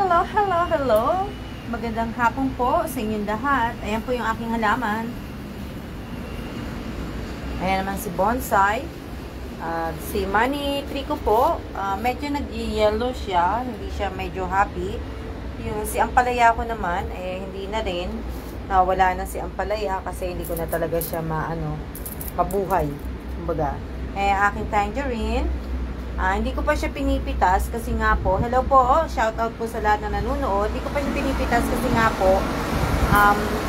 Hello. Magandang hapon po sa inyong lahat. Ayan po yung aking halaman. Ayan naman si bonsai. Si money tree ko po, medyo nag-yellow siya. Hindi siya medyo happy. Yung si ampalaya ko naman, hindi na rin. Nawala na si ampalaya kasi hindi ko na talaga siya mabuhay. Kumbaga. Aking tangerine. Hindi ko pa siya pinipitas kasi nga po, hello po, shout out po sa lahat na nanonood. Hindi ko pa siya pinipitas kasi nga po,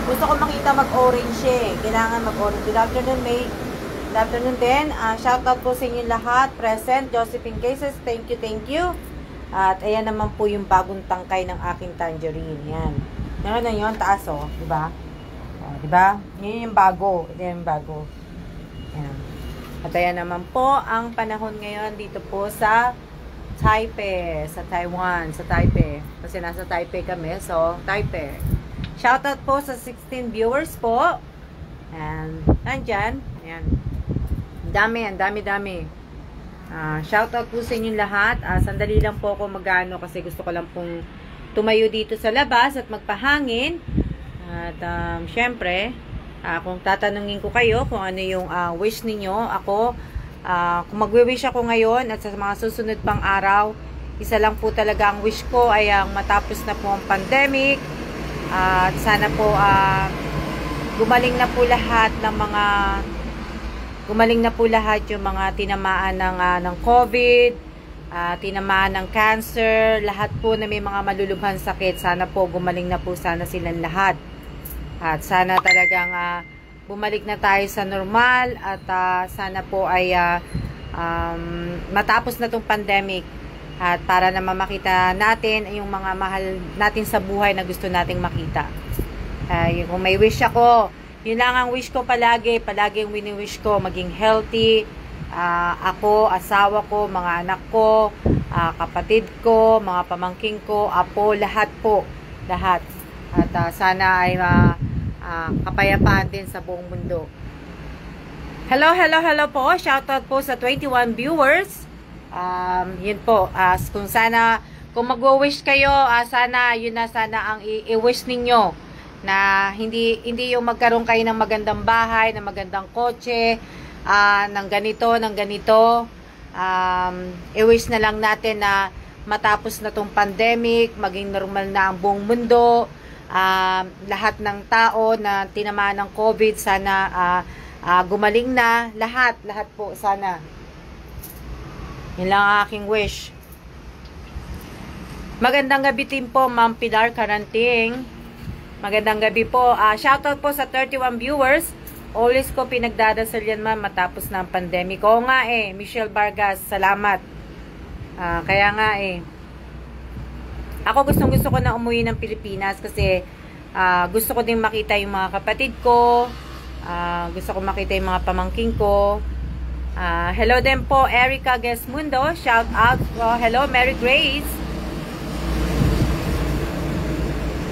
gusto ko makita mag-orange siya. Kailangan mag-orange. Good afternoon, May. Good afternoon din. Shout out po sa inyo lahat. Present, Josephine Cases, thank you. At ayan naman po yung bagong tangkay ng aking tangerine. Yan. Meron na yun, taas diba? Diba? Yan yung bago. Ito yung bago. Yan. At ayan naman po ang panahon ngayon dito po sa Taipei, sa Taiwan, sa Taipei. Kasi nasa Taipei kami, so Taipei. Shoutout po sa 16 viewers po. And nandyan, ayan. Ang dami. Shoutout po sa inyong lahat. Sandali lang po ako magano kasi gusto ko lang pong tumayo dito sa labas at magpahangin. At syempre, kung tatanungin ko kayo kung ano yung wish ninyo, ako, kung magwi-wish ako ngayon at sa mga susunod pang araw, isa lang po talaga ang wish ko ay matapos na po ang pandemic at sana po gumaling na po lahat yung mga tinamaan ng COVID, tinamaan ng cancer, lahat po na may mga malulubhang sakit, sana po gumaling na po sana silang lahat. At sana talagang bumalik na tayo sa normal at sana po ay matapos na tong pandemic at para naman makita natin yung mga mahal natin sa buhay na gusto nating makita. Kung may wish ako, yun lang ang wish ko palagi ang wini-wish ko, maging healthy, ako, asawa ko, mga anak ko, kapatid ko, mga pamangking ko, apo, lahat po, lahat. At sana ay kapayapaan din sa buong mundo. Hello po. Shoutout po sa 21 viewers. Yun po. Kung mag-wish kayo, sana ang i-wish ninyo na hindi yung magkaroon kayo ng magandang bahay, ng magandang kotse, ng ganito. I-wish na lang natin na matapos na tong pandemic, maging normal na ang buong mundo. Lahat ng tao na tinamaan ng COVID, sana gumaling na. Lahat po, sana. Yun lang ang aking wish. Magandang gabi din po, Ma'am Pilar Karanting. Magandang gabi po. Shoutout po sa 31 viewers. Always ko pinagdadasal yan, ma'am, matapos na ang pandemic. Oo nga Michelle Vargas, salamat. Kaya nga ako gusto ko na umuwi ng Pilipinas kasi gusto ko din makita yung mga kapatid ko. Gusto ko makita yung mga pamangking ko. Hello din po, Erica Gesmundo. Shout out. Hello, Mary Grace.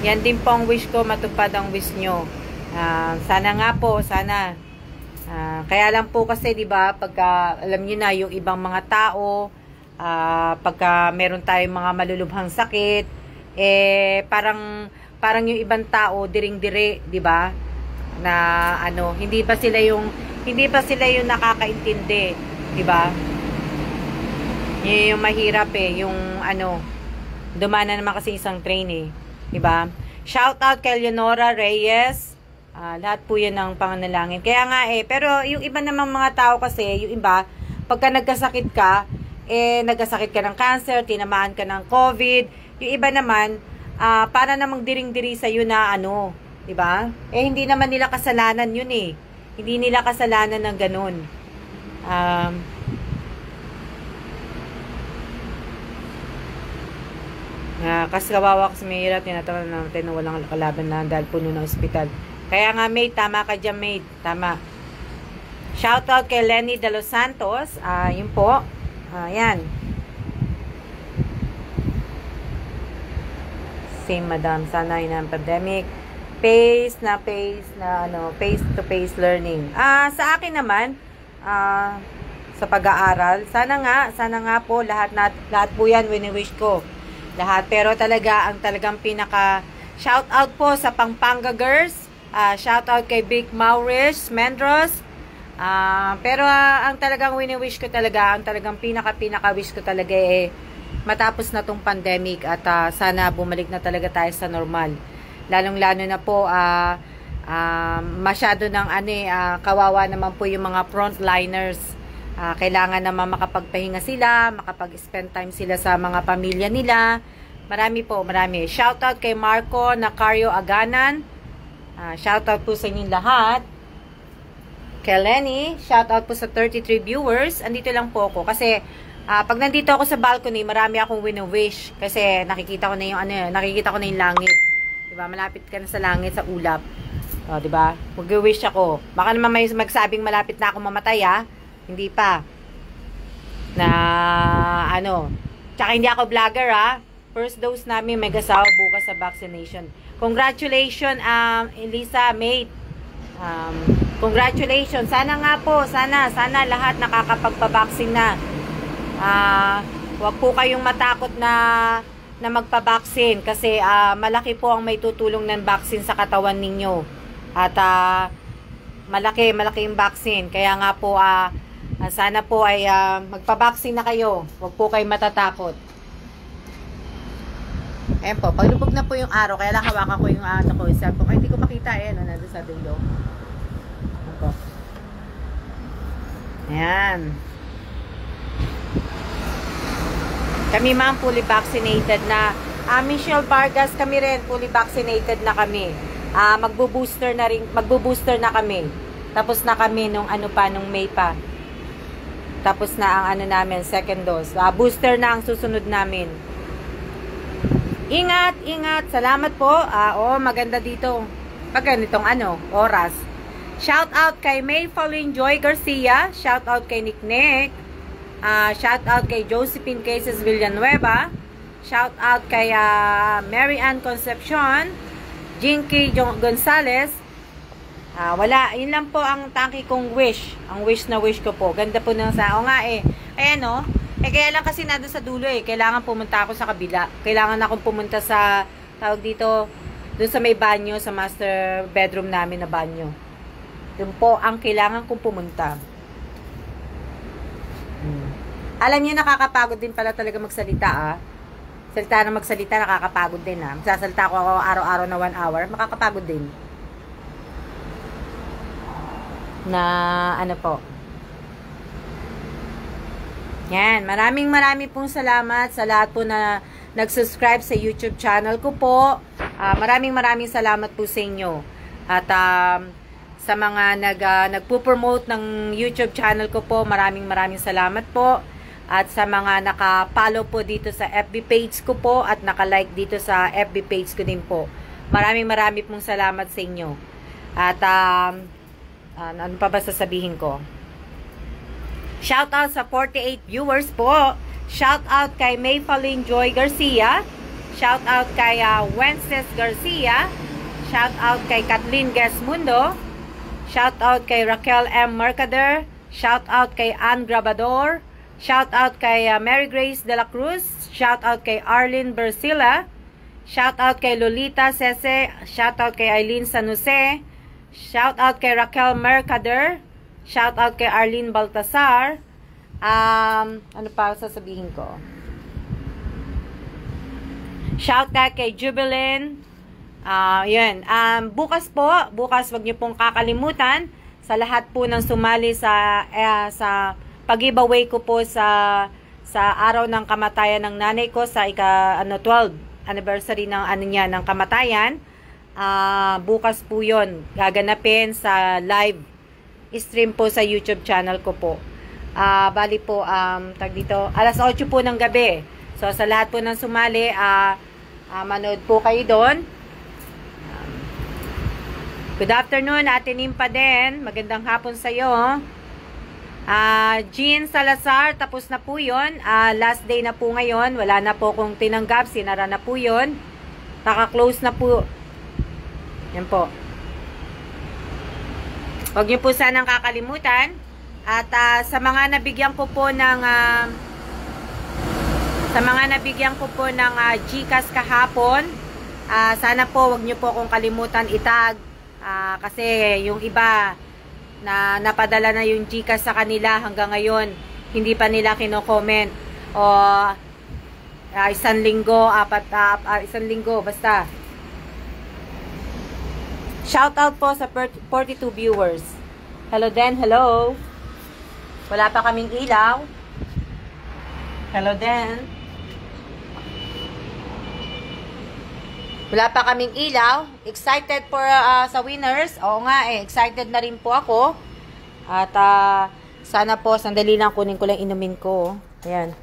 Yan din po ang wish ko, matupad ang wish nyo. Sana nga po, sana. Kaya lang po kasi, di ba, pagka alam niyo na yung ibang mga tao, pagka meron tayong mga malulubhang sakit, parang yung ibang tao diring-dire, di ba? Na hindi pa sila yung nakakaintindi, di ba? Yung mahirap yung dumana naman kasi isang train di ba? Shout out kay Leonora Reyes. Lahat po yan ng panganalangin. Kaya nga pero yung iba namang mga tao kasi, yung iba, pagka nagkasakit ka ng cancer, tinamaan ka ng COVID, yung iba naman, para namang diring-diri sa'yo na di ba? Hindi naman nila kasalanan yun Hindi nila kasalanan ng ganun. Kasi kawawa kasi may hirap, tinatawag natin na walang kalaban na dahil puno ng ospital. Kaya nga, mate, tama ka dyan, mate. Tama. Shoutout kay Lenny de los Santos. Yun po. Yan. Same, madam. Sana yun ang pandemic. Face to face learning. Sa akin naman, sa pag-aaral, sana nga po lahat po yan wini-wish ko Lahat. Pero talaga, ang talagang pinaka shout out po sa Pampanga Girls. Shout out kay Big Maurice Mendros. Pero ang talagang wini-wish ko talaga, ang talagang pinaka-wish ko talaga matapos na tong pandemic at sana bumalik na talaga tayo sa normal. Lalong-lalo na po masyado ng kawawa naman po yung mga frontliners. Kailangan naman makapagpahinga sila, makapag-spend time sila sa mga pamilya nila. Marami. Shout out kay Marco Nacario Aganan. Shout out po sa inyong lahat. Kay Lenny, shout out po sa 33 viewers. Andito lang po ako kasi pag nandito ako sa balcony, marami akong wini-wish kasi nakikita ko na yung langit. 'Di ba? Malapit ka na sa langit, sa ulap. 'Di ba? Mag-wish ako. Baka naman may magsabing malapit na ako mamatay Hindi pa. Tsaka hindi ako vlogger First dose namin may gasaw bukas sa vaccination. Congratulations Elisa mate. Congratulations. Sana nga po, sana lahat nakakapagpabaksin na. Huwag po kayong matakot na magpabaksin kasi malaki po ang may tutulong ng vaccine sa katawan ninyo. At malaki yung vaccine. Kaya nga po sana po ay magpabaksin na kayo. Huwag po kayong matatakot. Ayan po, paglubog na po yung araw, kaya lang hawakan ko yung cellphone. Hindi ko makita nandun sa dulo. Ayan. Kami ma'am, fully vaccinated na. Michelle Vargas, kami rin, fully vaccinated na kami. Magbo-booster na kami. Tapos na kami nung May pa. Tapos na ang namin, second dose. Booster na ang susunod namin. Ingat. Salamat po. Maganda dito. Pag ganitong oras. Shout out kay May Pauline Joy Garcia. Shout out kay Nick. Shout out kay Josephine Cases Villanueva. Shout out kay Mary Ann Concepcion. Jinky Gonzales. Wala. Yun lang po ang tangki kong wish. Ang wish ko po. Ganda po ng Ayan kaya lang kasi nandun sa dulo Kailangan pumunta ako sa kabila. Kailangan akong pumunta sa, tawag dito, dun sa may banyo, sa master bedroom namin na banyo. Dun po ang kailangan kong pumunta. Alam niyo, nakakapagod din pala talaga magsalita Salita na magsalita, nakakapagod din Magsasalita ko araw-araw na 1 hour, makakapagod din. Na po. Yan, maraming pong salamat sa lahat po na nag-subscribe sa YouTube channel ko po. Maraming salamat po sa inyo. At sa mga nagpo-promote ng YouTube channel ko po, maraming salamat po. At sa mga naka-follow po dito sa FB page ko po at naka-like dito sa FB page ko din po. Maraming pong salamat sa inyo. At ano pa ba sasabihin ko? Shout out sa 48 viewers po. Shout out kay May Pauline Joy Garcia. Shout out kay Wences Garcia. Shout out kay Kathleen Gesmundo. Shout out kay Raquel M. Mercader. Shout out kay Ann Grabador. Shout out kay Mary Grace de la Cruz. Shout out kay Arlene Bersila. Shout out kay Lolita Sese. Shout out kay Eileen San Jose. Shout out kay Raquel Mercader. Shout out kay Arlene Baltasar. Ano pa sasabihin ko? Shout out kay Jubilin. Yun. Bukas wag niyo pong kakalimutan sa lahat po ng sumali sa pag-giveaway ko po sa araw ng kamatayan ng nanay ko sa 12th anniversary ng kamatayan. Bukas po 'yon. Gaganapin sa live stream po sa YouTube channel ko po. Bali po, alas 8 po ng gabi. So, sa lahat po ng sumali, manood po kayo doon. Good afternoon, Ate Nimpa din. Magandang hapon sa'yo. Jean Salazar, tapos na po yun. Last day na po ngayon. Wala na po kung tinanggap. Sinara na po yun. Naka-close na po. Yan po. Huwag niyo po sanang kakalimutan. At sa mga nabigyan ko po ng Sa mga nabigyan ko po ng GCash kahapon, sana po wag nyo po akong kalimutan itag. Kasi yung iba na napadala na yung GCash sa kanila hanggang ngayon, hindi pa nila kino-comment. O isang linggo, isang linggo, basta. Shout out po sa 42 viewers. Hello Den, hello. Wala pa kaming ilaw. Hello Den. Wala pa kaming ilaw. Excited for sa winners. Oo nga excited na rin po ako. At sana po, sandali lang, kunin ko lang inumin ko. Ayan.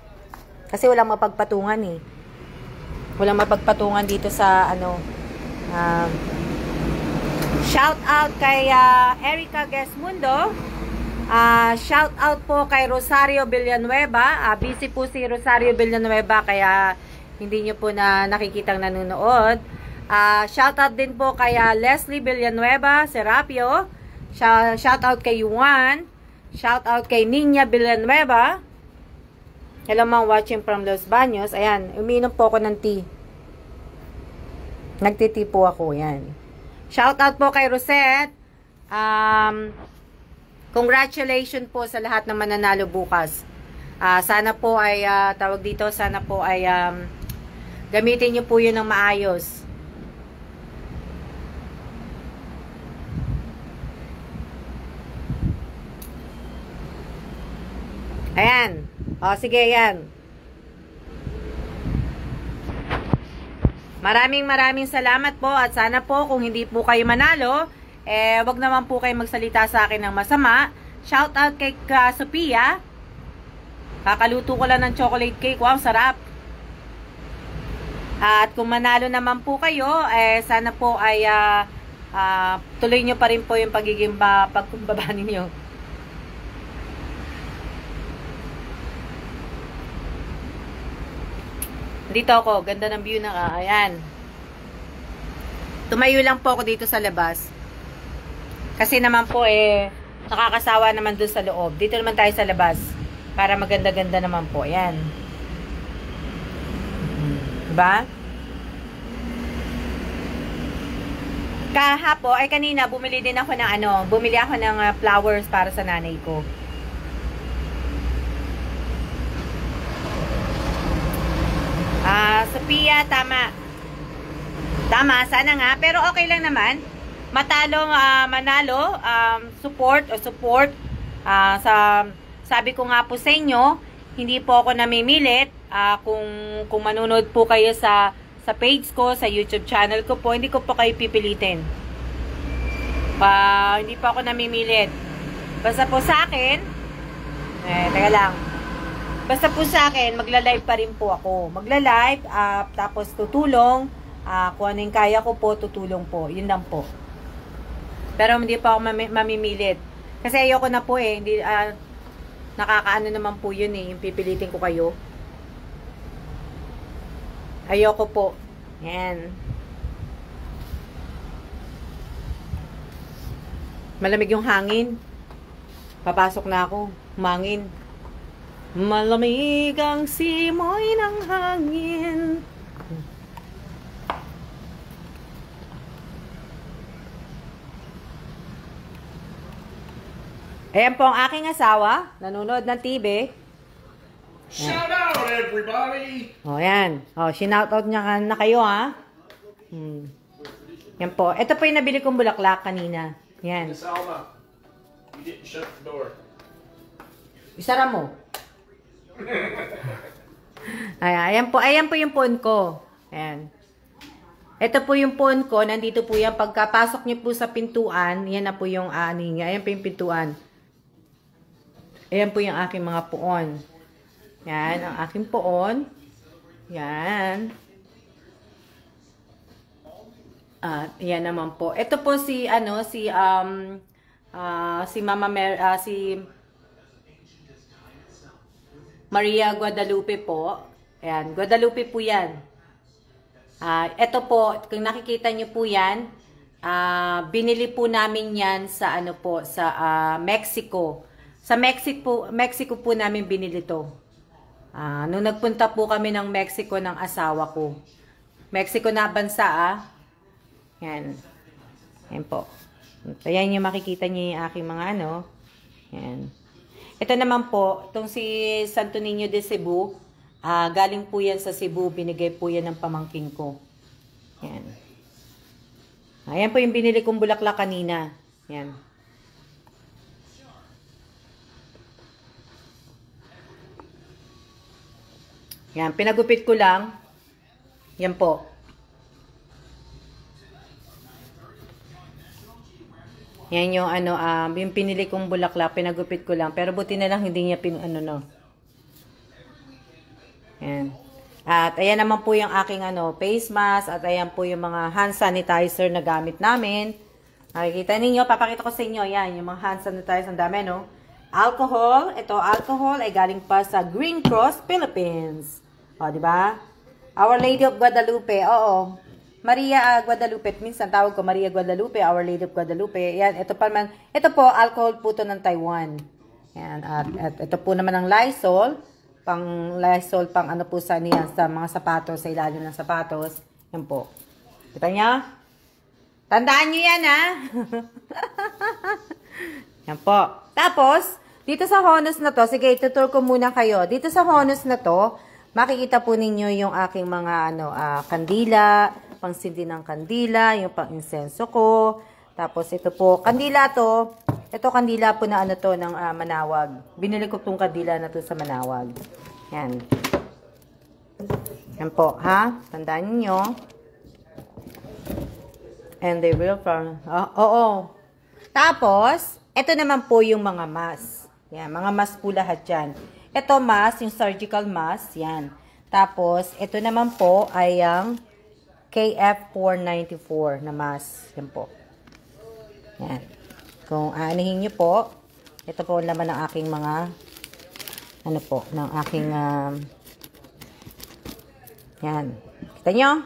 Kasi walang mapagpatungan eh. Walang mapagpatungan dito sa shout out kay Erica Gesmundo. Shout out po kay Rosario Villanueva. Busy po si Rosario Villanueva kaya hindi nyo po na nakikitang nanonood. Shout out din po kay Leslie Villanueva Serapio. Shout out kay Juan. Shout out kay Nina Villanueva. Hello mga watching from Los Baños. Ayan, umiinom po ako ng tea. Nagti-tea po ako, yan. Shout out po kay Rosette. Congratulations po sa lahat ng mananalo bukas. Sana po ay tawag dito, sana po ay gamitin niyo po 'yun ng maayos. Ayan. O, sige, yan. Maraming salamat po at sana po kung hindi po kayo manalo, wag naman po kayo magsalita sa akin ng masama. Shout out kay Sophia. Kakaluto ko lang ng chocolate cake. Wow, sarap. At kung manalo naman po kayo, sana po ay tuloy nyo pa rin po yung pagiging pagkumbaba ninyo. Dito ako, ganda ng view na ayan. Tumayo lang po ako dito sa labas. Kasi naman po nakakasawa naman dun sa loob. Dito naman tayo sa labas. Para maganda-ganda naman po. Ayan. Diba? Kanina, bumili din ako ng bumili ako ng flowers para sa nanay ko. Sophia, tama. Tama, sana nga. Pero okay lang naman. Manalo, support. Sabi ko nga po sa inyo, hindi po ako namimilit. Kung manunod po kayo sa page ko, sa YouTube channel ko po, hindi ko po kayo pipilitin. Hindi po ako namimilit. Basta po sa akin, teka lang. Basta po sa akin, magla-live pa rin po ako. Magla-live, tapos tutulong. Kung ano yung kaya ko po, tutulong po. Yun lang po. Pero hindi pa ako mamimilit. Kasi ayoko na po hindi, nakakaano naman po yun yung pipilitin ko kayo. Ayoko po. Yan. Malamig yung hangin. Papasok na ako. Humangin. Malamig ang simoy ng hangin. Ayan po ang aking asawa. Nanonood ng TV. Shout out everybody! O, yan. O, shout-out niya na kayo, ha? Yan po. Ito po yung nabili kong bulaklak kanina. Yan. Miss Alma, you didn't shut the door. Isara mo. Ayan po yung phone ko. Ayan. Ito po yung phone ko. Nandito po yan. Pagkapasok niyo po sa pintuan, yan na po yung niya. Ayan po yung pintuan. Ayan po yung aking mga puon. Yan, ang aking puon. Yan. At yan naman po. Ito po si si Maria Guadalupe po. Ayan, Guadalupe po yan. Ito po, kung nakikita nyo po yan, binili po namin yan sa sa Mexico. Sa Mexico po namin binili to. Nung nagpunta po kami ng Mexico ng asawa ko. Mexico na bansa Yan. Yan po. Ayan yung makikita niyo yung aking mga ano. Yan. Ito naman po, itong si Santo Niño de Cebu. Galing po yan sa Cebu. Binigay po yan ng pamangking ko. Yan. Ayan po yung binili kong bulaklak kanina. Yan. Yan, pinagupit ko lang. Yan po. Yan yung ano, yung pinili kong bulaklak, pinagupit ko lang. Pero buti na lang hindi niya Yan. At ayan naman po yung aking face mask. At ayan po yung mga hand sanitizer na gamit namin. Nakikita ninyo, papakita ko sa inyo. Yan, yung mga hand sanitizer. Ang dami, no? Alcohol. Ito, alcohol ay galing pa sa Green Cross Philippines. O, diba? Our Lady of Guadalupe. Oo. Maria Guadalupe. Minsan tawag ko Maria Guadalupe. Our Lady of Guadalupe. Yan, ito pa man. Ito po, alcohol po to ng Taiwan. Yan. At ito po naman ang Lysol. Pang Lysol, pang ano po sa niyan, sa mga sapatos, sa ilalim ng sapatos. Yan po. Kita niya? Tandaan nyo yan, Yan po. Tapos, dito sa Honus na to, sige, tutur ko muna kayo. Dito sa Honus na to, makikita po ninyo yung aking mga kandila, pangsindi ng kandila, yung pang-insenso ko. Tapos ito po, kandila to. Ito kandila po na to ng Manawag. Binili ko tong kandila na to sa Manawag. Yan. Yan po, ha? Tandaan niyo. And they will from oo. Tapos, ito naman po yung mga mask. Yan, mga mask po lahat yan. Ito mask, yung surgical mask, yan. Tapos, ito naman po ay ang KF494 na mask. Yan po. Yan. Kung aanihin nyo po, ito po naman ang aking mga, ng aking, yan. Kita nyo?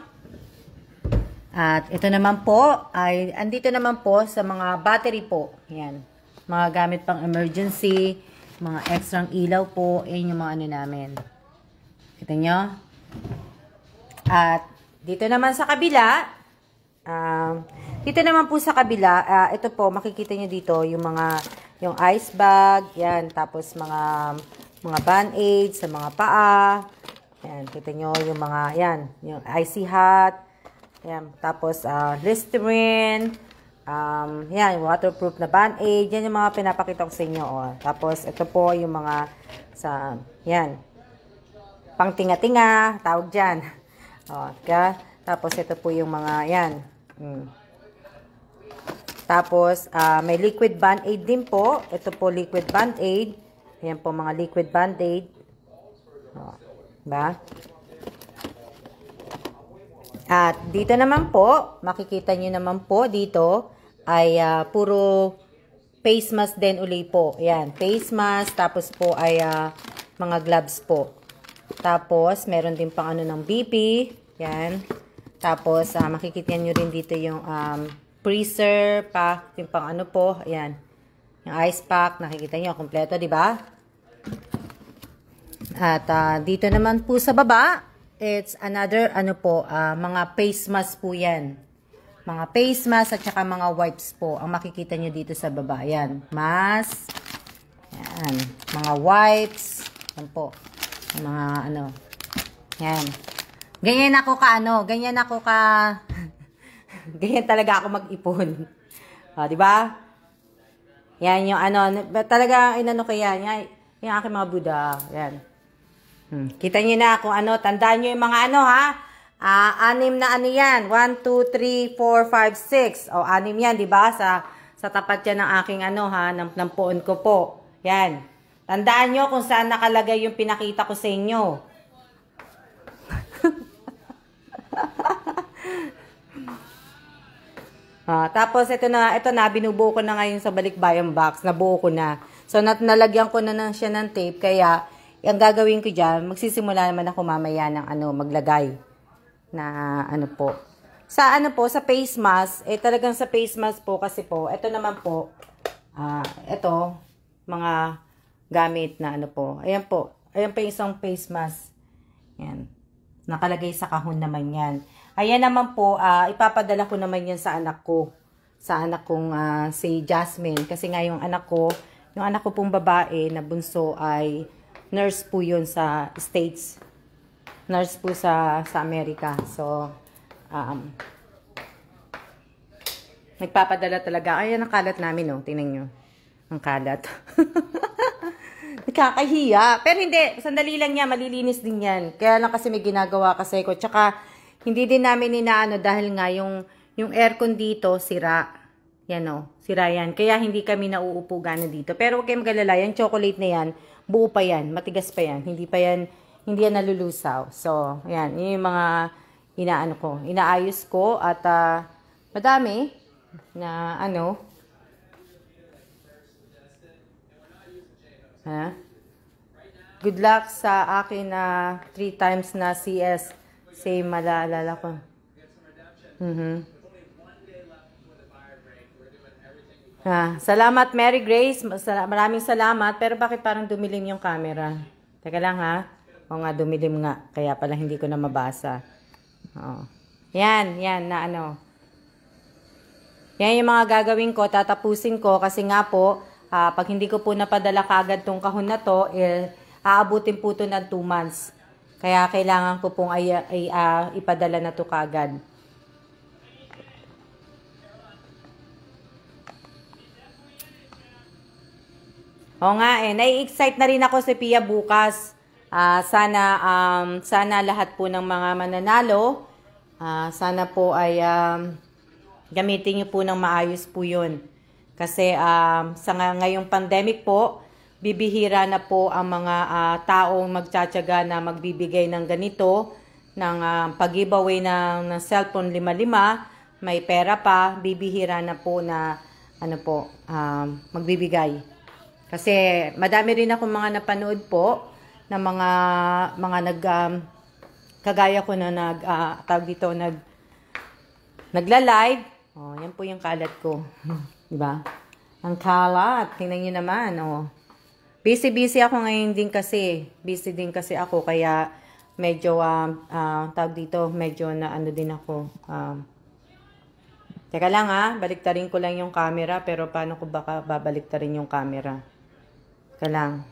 At ito naman po, ay, andito naman po sa mga battery po. Yan. Mga gamit pang emergency, mga extrang ilaw po, yan yung mga namin. Kita nyo? At dito naman sa kabila, dito naman po sa kabila, ito po, makikita nyo dito, yung ice bag, yan, tapos mga band-aid sa mga paa, yan, kita nyo yung mga, yan, yung icy hot, yan, tapos Listerine, yan, waterproof na band-aid, yan yung mga pinapakita ko sa inyo, tapos ito po yung mga, yan, pang tinga-tinga, tawag dyan, tapos ito po yung mga, yan, Tapos, may liquid band-aid din po. Ito po liquid band-aid. Ayan po mga liquid band-aid. Diba? At dito naman po, makikita nyo naman po dito, ay puro face mask din uli po. Ayan, face mask. Tapos po ay mga gloves po. Tapos, meron din pang ng BP. Ayan. Tapos, makikita nyo rin dito yung freezer pack, yung pang po, ayan. Yung ice pack, nakikita nyo, kompleto, di ba? At dito naman po sa baba, it's another, mga face mask po yan. Mga face mask at saka mga wipes po, ang makikita nyo dito sa baba. Ayan, mask, ayan, mga wipes, yan po. Mga yan. Ganyan ako ganyan talaga ako mag-ipon. O, di ba? Yan yung talaga ko yan. Yung aking mga Buddha. Yan. Kita nyo na kung tandaan nyo yung mga anim na yan. 1, 2, 3, 4, 5, 6. O, anim yan, di ba? Sa tapat yan ng aking ng poon ko po. Yan. Tandaan nyo kung saan nakalagay yung pinakita ko sa inyo. Tapos ito na binubuo ko na ngayon sa balikbayan box, nabuo ko na. So nalagyan ko na siya ng tape, kaya ang gagawin ko diyan, magsisimula naman ako mamaya ng maglagay na po. Sa sa face mask, talagang sa face mask po kasi po, ito naman po ito mga gamit na po. Ayan po. Ayan pa yung isang face mask. Yan. Nakalagay sa kahon naman yan. Ayan naman po, ipapadala ko naman yan sa anak ko. Sa anak kong si Jasmine. Kasi nga yung anak ko pong babae na bunso ay nurse po yun sa States. Nurse po sa Amerika. So, nagpapadala talaga. Ayan ang kalat namin, oh. Tingnan nyo. Ang kalat. Nakakahiya. Pero hindi, sandali lang yan. Malilinis din yan. Kaya lang kasi may ginagawa kasi ko. Tsaka, hindi din namin inaano dahil nga yung aircon dito, sira. Yan o, sira yan. Kaya hindi kami nauupo gana dito. Pero huwag kayong magalala. Yung chocolate na yan, buo pa yan. Matigas pa yan. Hindi yan nalulusaw. So, yan. Yun yung mga inaano ko. Inaayos ko at madami na ano. Good luck sa akin na 3 times na CS. Same, malaalala ko. Salamat, Mary Grace. Maraming salamat. Pero bakit parang dumilim yung camera? Teka lang ha. O nga, dumilim nga. Kaya pala hindi ko na mabasa. Yan na ano. Yan yung mga gagawin ko. Tatapusin ko kasi nga po, pag hindi ko po napadala kaagad tong kahon na to, aabutin po to ng 2 months. Kaya kailangan ko pong ipadala na to kaagad. O nga nai-excite na rin ako si Pia bukas. Sana lahat po ng mga mananalo, sana po ay gamitin niyo po ng maayos po yun. Kasi sa ngayong pandemic po, bibihira na po ang mga taong magtsatsaga na magbibigay ng ganito, ng pag-giveaway ng cellphone 5-5, may pera pa, bibihira na po na magbibigay. Kasi madami rin ako mga napanood po na mga kagaya ko na nagla-live. Yan po yung kalat ko. Diba? Ang kalat. Tingnan nyo naman. Busy ako ngayon din kasi. Busy din kasi ako. Kaya medyo, medyo na ano din ako. Teka lang baliktarin ko lang yung camera. Pero paano ko baka babaliktarin yung camera? Teka lang.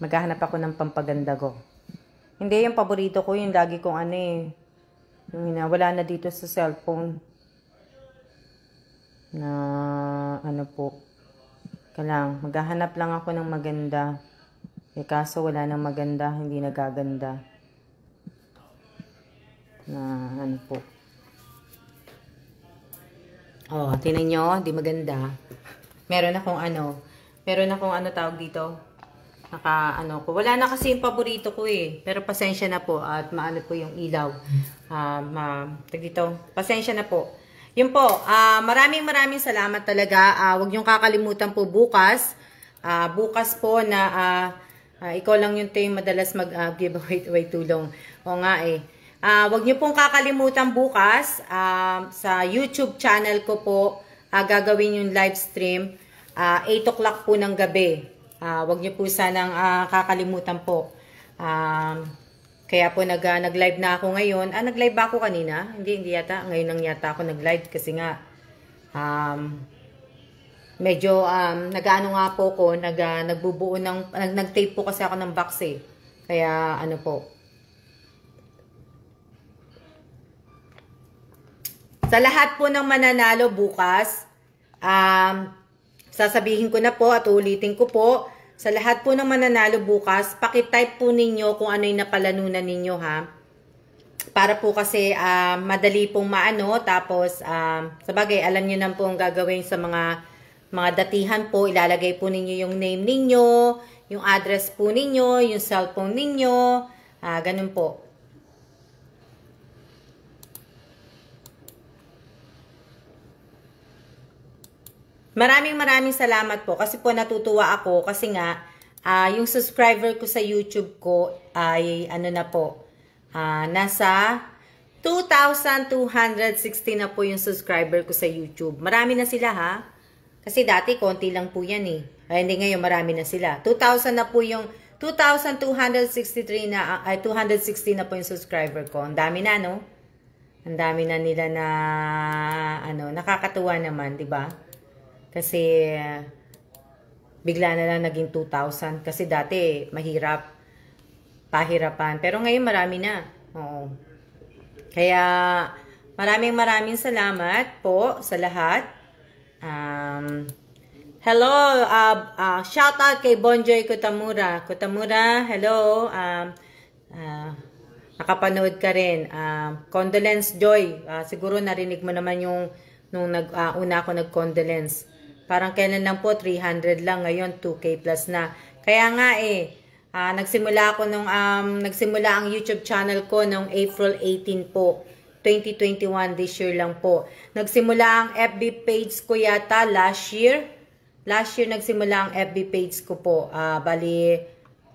Maghahanap ako ng pampaganda ko. Hindi, yung paborito ko. Yung lagi kong yung wala na dito sa cellphone. Na maghahanap lang ako ng maganda. Kaso wala nang maganda, hindi nagaganda. Tingnan nyo, di maganda. Meron akong tawag dito. Wala na kasi yung paborito ko Pero pasensya na po at maano po yung ilaw. Pasensya na po. Yun po, maraming salamat talaga. Huwag niyong kakalimutan po bukas. Bukas po na ikaw lang yung team madalas mag-giveaway tulong. Huwag niyo pong kakalimutan bukas sa YouTube channel ko po gagawin yung live stream 8 o'clock po ng gabi. Huwag niyo po sanang kakalimutan po. Kaya po nag-live na ako ngayon. Nag-live ba ako kanina? Hindi yata. Ngayon lang yata ako nag-live kasi nga medyo nag-ano nga po ko, nagbubuo ng nag-tape po kasi ako ng box Kaya po. Sa lahat po ng mananalo bukas, sasabihin ko na po at ulitin ko po. Sa lahat po ng mananalo bukas, pakitype po ninyo kung ano yung napalanunan ninyo Para po kasi madali pong maano. Tapos, sabagay, alam nyo na po ang gagawin sa mga datihan po. Ilalagay po ninyo yung name ninyo, yung address po ninyo, yung cellphone ninyo. Ganun po. Maraming salamat po kasi po natutuwa ako kasi nga yung subscriber ko sa YouTube ko ay nasa 2,260 na po yung subscriber ko sa YouTube. Marami na sila Kasi dati konti lang po yan Ay, hindi ngayon, marami na sila. 2,000 na po yung, 2,263 na, ay 260 na po yung subscriber ko. Ang dami na, no? Ang dami na nila na, ano, nakakatuwa naman, di ba? Kasi, bigla na lang naging 2,000. Kasi dati, mahirap, pahirapan. Pero ngayon, marami na. Oo. Kaya, maraming salamat po sa lahat. Hello, shout out kay Bonjoy Kutamura. Kutamura, hello. Nakapanood ka rin. Condolence Joy. Siguro narinig mo naman yung nung una ako nag-condolence. Parang kailan lang po, 300 lang. Ngayon, 2K plus na. Kaya nga nagsimula ang YouTube channel ko noong April 18 po. 2021, this year lang po. Nagsimula ang FB page ko yata last year. Last year nagsimula ang FB page ko po. Bali,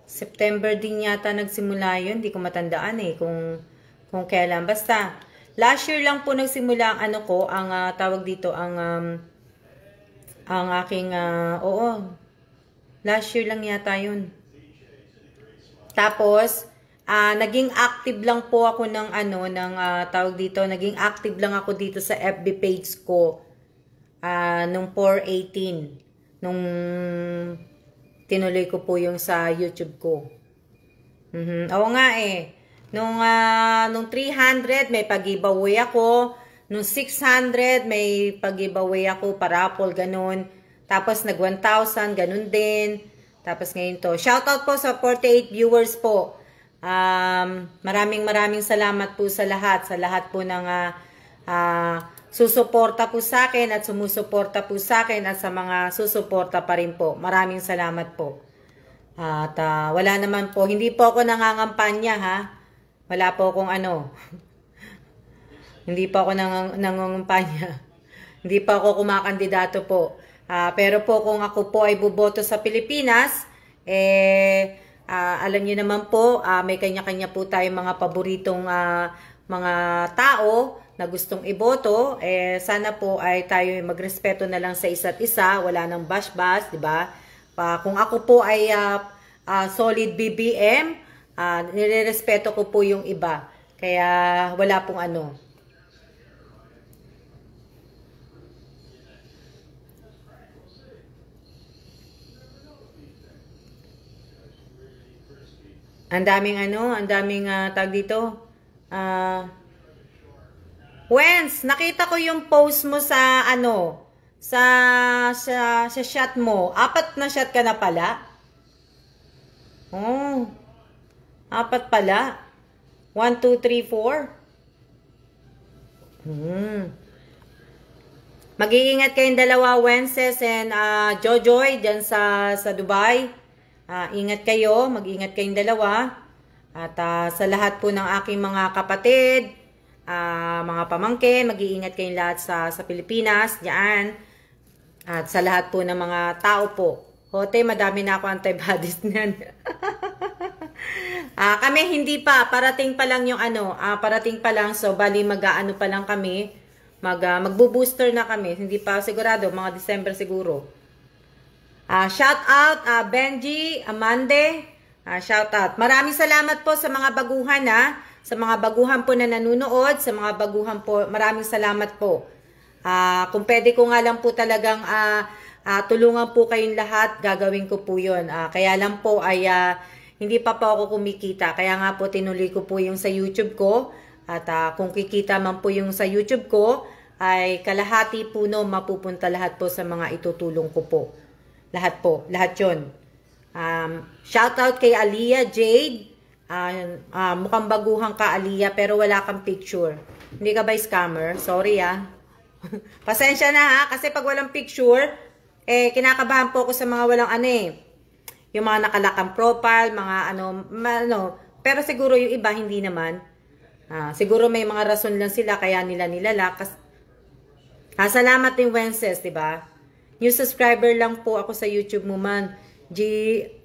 September din yata nagsimula yun. Hindi ko matandaan kung kailan. Basta, last year lang po nagsimula ang ano ko, ang tawag dito, ang aking, last year lang yata yun. Tapos, naging active lang po ako tawag dito, naging active lang ako dito sa FB page ko nung 4/18. Nung tinuloy ko po yung sa YouTube ko. Oo nga Nung 300, may pag-giveaway ako. Nung 600, may pag-giveaway ako, parapol, ganun. Tapos nag 1,000, ganun din. Tapos ngayon to. Shoutout po sa 48 viewers po. Maraming salamat po sa lahat. Sa lahat po ng susuporta po sa akin at sumusuporta po sa akin at sa mga susuporta pa rin po. Maraming salamat po. At wala naman po. Hindi po ako nangangampanya ha. Wala po akong Hindi pa ako nangangampanya. Hindi pa ako kumakandidato po. Pero po kung ako po ay buboto sa Pilipinas, alam niyo naman po, may kanya-kanya po tayong mga paboritong mga tao na gustong iboto. Sana po ay tayo magrespeto na lang sa isa't isa, wala nang bash-bash, di ba? Kung ako po ay solid BBM, nirerespeto ko po yung iba. Kaya wala pong Ang daming tag dito. Wens, nakita ko yung post mo sa sa shot mo. 4 na shot ka na pala. Oh. 4 pala. 1, 2, 3, 4. Mag-iingat kayong dalawa, Wences and Jojoy dyan sa Dubai. Ingat kayo, mag-ingat kayong dalawa. At sa lahat po ng aking mga kapatid, mga pamangkin, mag-iingat kayong lahat sa Pilipinas, diyan. At sa lahat po ng mga tao po. Hote, madami na ako antibodies niyan. Kami hindi pa, parating pa lang yung parating pa lang, so bali mag-aano pa lang kami, magbo-booster na kami, hindi pa sigurado, mga December siguro. Shout out Benji, Amande, shout out. Maraming salamat po sa mga baguhan sa mga baguhan po na nanunood, sa mga baguhan po, maraming salamat po. Kung pwede ko nga lang po talagang tulungan po kayong lahat, gagawin ko po yun. Kaya lang po ay hindi pa po ako kumikita. Kaya nga po tinuloy ko po yung sa YouTube ko. At kung kikita man po yung sa YouTube ko, ay kalahati po mapupunta lahat po sa mga itutulong ko po. Lahat yun. Shout out kay Aliyah Jade. Mukhang baguhan ka, Aliyah, pero wala kang picture. Hindi ka ba scammer? Sorry Pasensya na kasi pag walang picture, kinakabahan po ako sa mga walang yung mga nakalakang profile, mga pero siguro yung iba hindi naman. Siguro may mga rason lang sila kaya nila nilalak. Salamat din Wences, 'di ba? New subscriber lang po ako sa YouTube mo man. G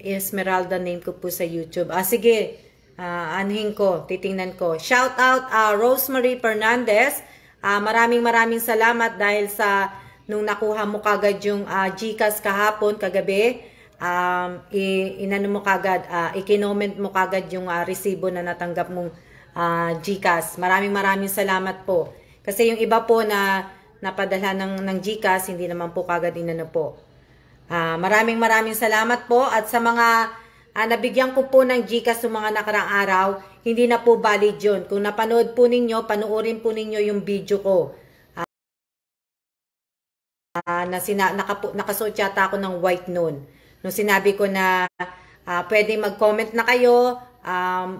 Esmeralda name ko po sa YouTube. Sige. Anhin ko, titingnan ko. Shout out Rosemary Fernandez. Maraming salamat dahil sa nung nakuha mo kagad yung GCash kahapon, kagabi, inano mo kagad, i-comment mo kagad yung resibo na natanggap mong GCash. Maraming salamat po. Kasi yung iba po na napadala ng GCash, hindi naman po kagad inano po. Maraming salamat po. At sa mga nabigyan ko po ng GCash sa mga nakarang araw, hindi na po valid yun. Kung napanood po ninyo, panoorin po ninyo yung video ko. Nakasuot yata ako ng white noon. Nung sinabi ko na pwede mag-comment na kayo,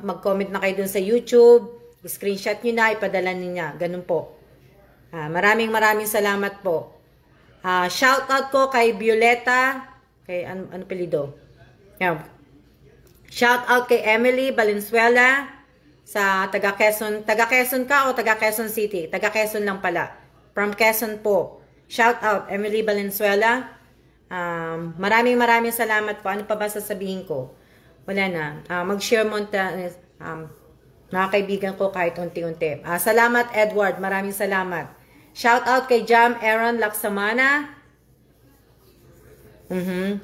mag-comment na kayo dun sa YouTube, screenshot nyo na, ipadala niya. Ganun po. Maraming salamat po. Shout out ko kay Violeta, kay ano pilido? Yeah. Shout out kay Emily Valenzuela sa taga Quezon. Taga Quezon ka o taga Quezon City? Taga Quezon lang pala. From Quezon po. Shout out Emily Valenzuela. Maraming salamat po. Ano pa ba sasabihin ko? Wala na. Mag-share mo mga kaibigan ko kahit unti-unti. Salamat Edward. Maraming salamat. Shout out kay Jam Aaron Laksamana.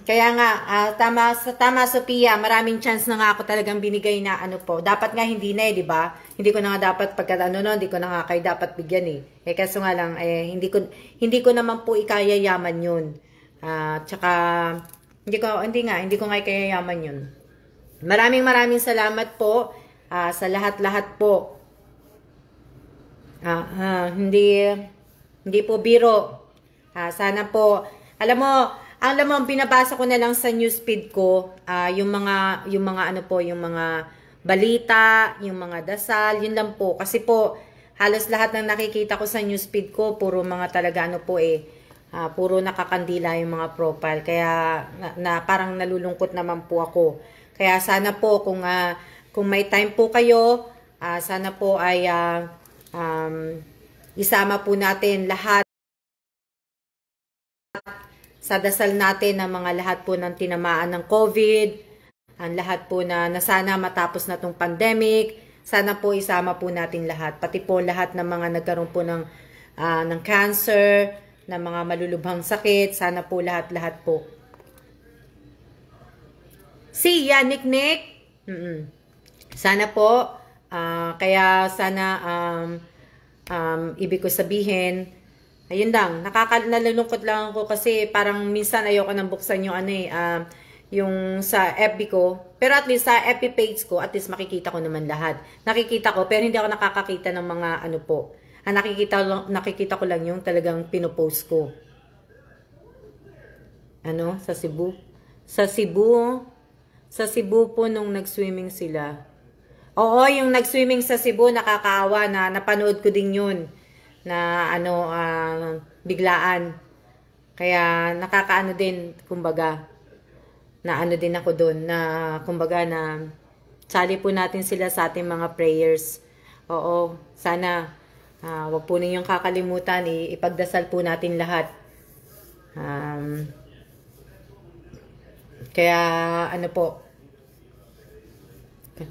Kaya nga, tama Sophia, maraming chance na nga ako talagang binigay na ano po. Dapat nga hindi na di ba? Hindi ko na nga dapat hindi ko na nga kayo dapat bigyan kaso nga lang, hindi ko naman po ikayayaman yun. Tsaka, hindi ko nga ikayayaman yun. Maraming salamat po sa lahat-lahat po. Hindi po biro. Sana po, alam mo, ang binabasa ko na lang sa newsfeed ko, yung mga ano po, yung mga balita, yung mga dasal, yun lang po. Kasi po, halos lahat ng nakikita ko sa newsfeed ko, puro mga talaga ano po puro nakakandila yung mga profile. Kaya parang nalulungkot naman po ako. Kaya sana po kung may time po kayo, sana po ay isama po natin lahat sa dasal natin ng mga lahat po ng tinamaan ng COVID, ang lahat po na sana matapos na itong pandemic, sana po isama po natin lahat, pati po lahat ng mga nagkaroon po ng cancer, ng mga malulubhang sakit, sana po lahat po. See ya, Nick. Sana po, kaya sana, ibig ko sabihin, ayun lang, nalulungkot lang ako kasi parang minsan ayoko nang buksan yung yung sa FB ko. Pero at least sa FB page ko, at least makikita ko naman lahat. Nakikita ko, pero hindi ako nakakakita ng mga ano po. Nakikita ko lang yung talagang pinopost ko. Ano? Sa Cebu? Sa Cebu po nung nag-swimming sila. Oo, yung nag-swimming sa Cebu, nakakaawa na napanood ko din yun. Na biglaan. Kaya nakakaano din, kumbaga, na ano din ako doon, na kumbaga na sali po natin sila sa ating mga prayers. Oo, sana wag po ninyong kakalimutan, ipagdasal po natin lahat. Kaya ano po,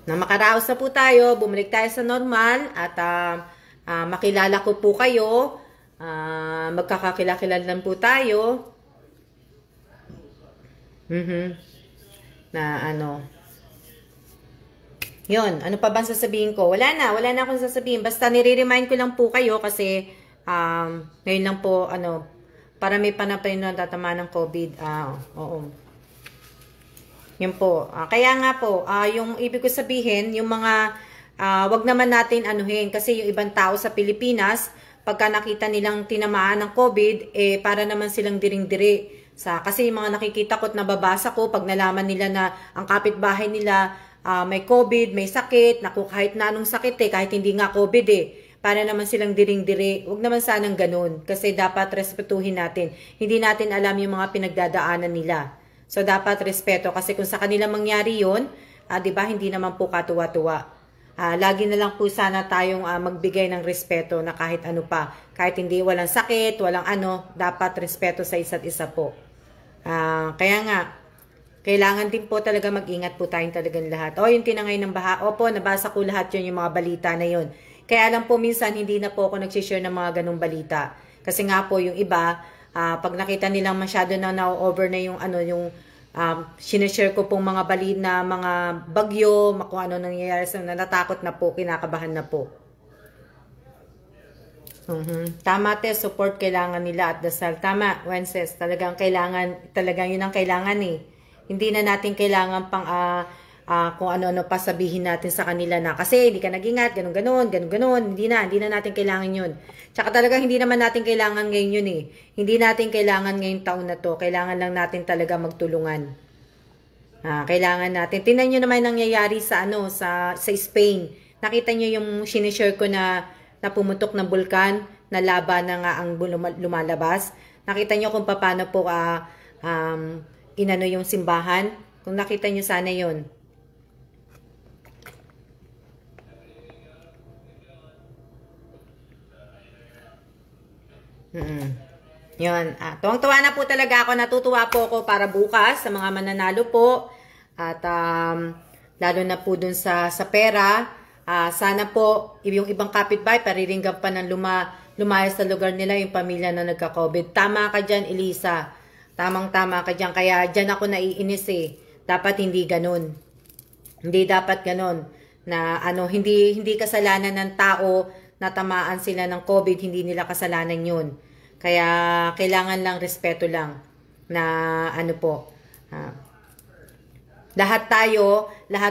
na makaraos na po tayo, bumalik tayo sa normal at makilala ko po kayo, magkakakilakilan po tayo. Na ano, yun, ano pa bang sasabihin ko? Wala na akong sasabihin, basta nire-remind ko lang po kayo kasi ngayon lang po, para may panapay na tatama ng COVID. Oo. Yun po. Kaya nga po, yung ibig ko sabihin, yung mga wag naman natin anuhin kasi yung ibang tao sa Pilipinas, pagka nakita nilang tinamaan ng COVID, para naman silang diring-diri. Kasi yung mga nakikita ko at nababasa ko, pag nalaman nila na ang kapitbahay nila may COVID, may sakit, naku, kahit na anong sakit kahit hindi nga COVID para naman silang diring-diri. Huwag naman sanang ganun kasi dapat respetuhin natin. Hindi natin alam yung mga pinagdadaanan nila. So, dapat respeto kasi kung sa kanila mangyari yun, diba, hindi naman po katuwa-tuwa. Lagi na lang po sana tayong magbigay ng respeto na kahit ano pa. Kahit hindi, walang sakit, walang dapat respeto sa isa't isa po. Kaya nga, kailangan din po talaga mag-ingat po tayong talagang lahat. Yung tinangay ng baha. Opo, nabasa ko lahat yun, yung mga balita na yun. Kaya lang po minsan, hindi na po ako nagsishare ng mga ganong balita. Kasi nga po, yung iba, Pag nakita nilang masyado na-over na yung sinishare ko pong mga balina, mga bagyo, kung ano nangyayari sa natatakot na po, kinakabahan na po. Tama te, support kailangan nila at dasal. Tama, Wences, talagang yun ang kailangan eh. Hindi na natin kailangan pang kung ano-ano pa sabihin natin sa kanila na kasi hindi ka nag-ingat, ganun. Hindi na natin kailangan yun. Tsaka talagang hindi naman natin kailangan ngayon yun eh. Hindi natin kailangan ngayong taon na to. Kailangan lang natin talaga magtulungan. Kailangan natin. Tingnan nyo naman nangyayari sa Spain. Nakita nyo yung sinishare ko na pumutok ng bulkan, na lava na nga ang lumalabas. Nakita nyo kung paano po inano yung simbahan. Kung nakita nyo sana yun. Yun. Tuwang-tuwa na po talaga ako. Natutuwa po ako para bukas sa mga mananalo po. At lalo na po dun sa pera. Sana po yung ibang kapitbahay pariringgan pa ng lumayas sa lugar nila yung pamilya na nagka-COVID. Tama ka dyan, Elisa. Tamang-tama ka dyan. Kaya dyan ako naiinis eh. Dapat hindi ganun. Hindi dapat ganun. Na hindi kasalanan ng tao na tamaan sila ng COVID, hindi nila kasalanan yun. Kaya kailangan lang respeto lang na lahat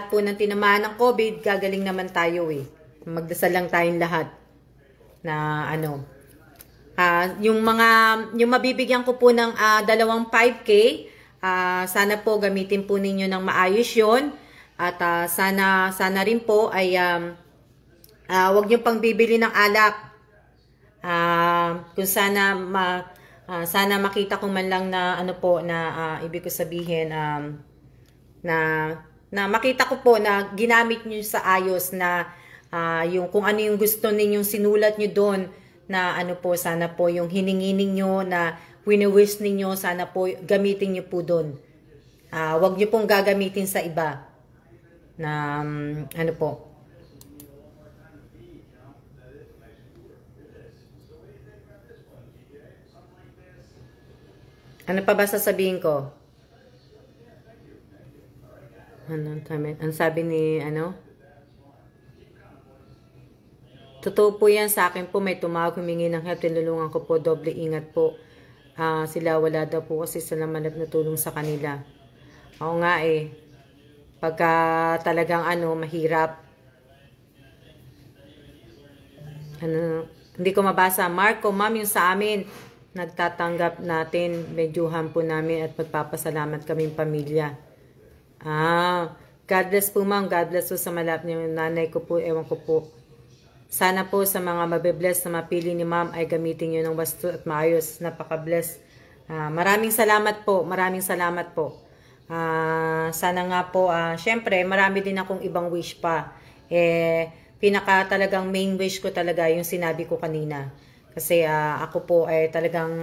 po ng tinamaan ng COVID, gagaling naman tayo eh. Magdasal lang tayong lahat na yung mabibigyan ko po ng 5K, sana po gamitin po ninyo ng maayos yun. At sana rin po ay wag niyo pang bibili ng alak. Kung sana makita ko man lang na ibig ko sabihin na makita ko po na ginamit niyo sa ayos na yung kung ano yung gusto ninyong sinulat niyo doon na sana po yung hiningi ninyo na wini-wish ninyo, sana po gamitin niyo po doon. Wag niyo pong gagamitin sa iba na Ano pa ba sasabihin ko? Ang sabi ni Totoo po yan sa akin po, may tumawag humingi ng help, tinulungan ko po, doble ingat po. Sila wala daw po kasi sila manap na tulong sa kanila. Oo nga eh. Pagka talagang mahirap. Hindi ko mabasa. Marco, ma'am, yung sa amin, nagtatanggap natin, medyuhan po namin at magpapasalamat kaming pamilya. God bless po ma'am, God bless po sa malap niyo. Nanay ko po, ewan ko po. Sana po sa mga mabibless na mapili ni ma'am ay gamitin nyo ng wasto at maayos. Napaka-bless. Maraming salamat po. Sana nga po, syempre, marami din akong ibang wish pa. Pinaka talagang main wish ko talaga yung sinabi ko kanina. Kasi ako po ay talagang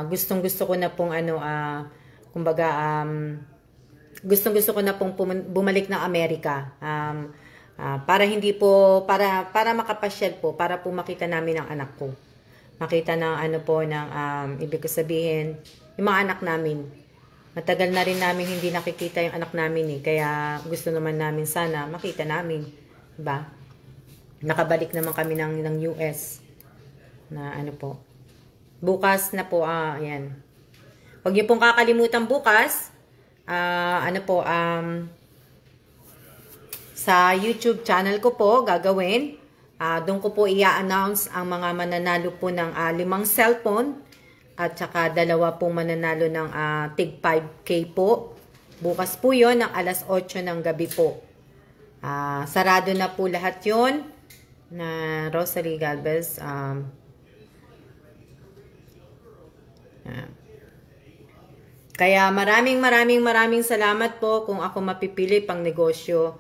gustong-gusto ko na pong gustong-gusto ko na pong bumalik ng Amerika. Para hindi po para makapasyal po, para po makita namin ang anak ko. Makita ng ibig ko sabihin, yung mga anak namin. Matagal na rin namin hindi nakikita yung anak namin eh. Kaya gusto naman namin sana makita namin, 'di ba? Nakabalik naman kami ng US na po. Bukas na po ayan. Huwag niyo pong kakalimutan bukas sa YouTube channel ko po gagawin. Doon ko po i-announce ang mga mananalo po ng 5 cellphone at saka 2 pong mananalo ng tig 5K po. Bukas po yon ng alas 8 ng gabi po. Sarado na po lahat yon na Rosalie Galvez. Kaya maraming salamat po kung ako mapipili pang negosyo.